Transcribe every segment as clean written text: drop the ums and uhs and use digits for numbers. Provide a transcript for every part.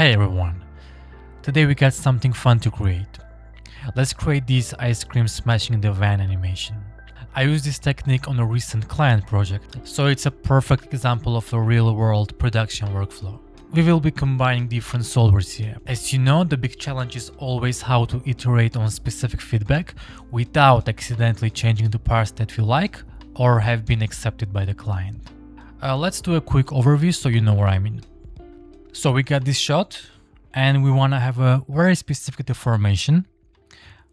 Hey everyone, today we got something fun to create. Let's create this ice cream smashing the van animation. I used this technique on a recent client project, so it's a perfect example of a real-world production workflow. We will be combining different solvers here. As you know, the big challenge is always how to iterate on specific feedback without accidentally changing the parts that we like or have been accepted by the client. Let's do a quick overview so you know what I mean. So we got this shot and we want to have a very specific deformation,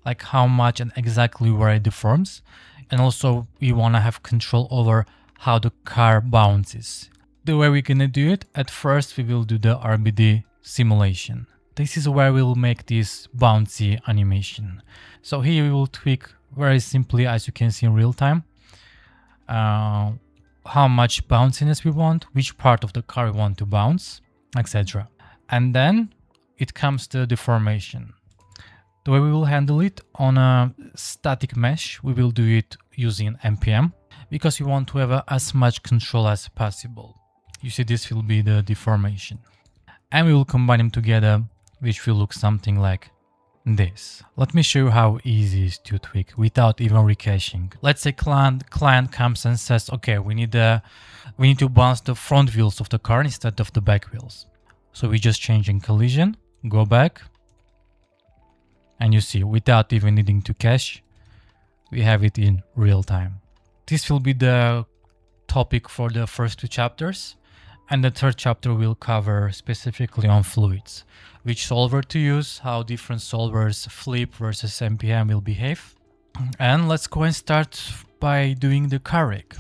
like how much and exactly where it deforms. And also we want to have control over how the car bounces. The way we're going to do it, at first we will do the RBD simulation. This is where we'll make this bouncy animation. So here we will tweak very simply, as you can see in real time, how much bounciness we want, which part of the car we want to bounce, etc. And then it comes to deformation. The way we will handle it on a static mesh, we will do it using MPM because we want to have as much control as possible. You see, this will be the deformation. And we will combine them together, which will look something like this. Let me show you how easy it is to tweak without even recaching. Let's say client comes and says, okay, we need to bounce the front wheels of the car instead of the back wheels. So we just change in collision, go back, and you see, without even needing to cache, we have it in real time. This will be the topic for the first two chapters, and the third chapter will cover specifically on fluids, which solver to use, how different solvers flip versus MPM will behave. And let's go and start by doing the car rig.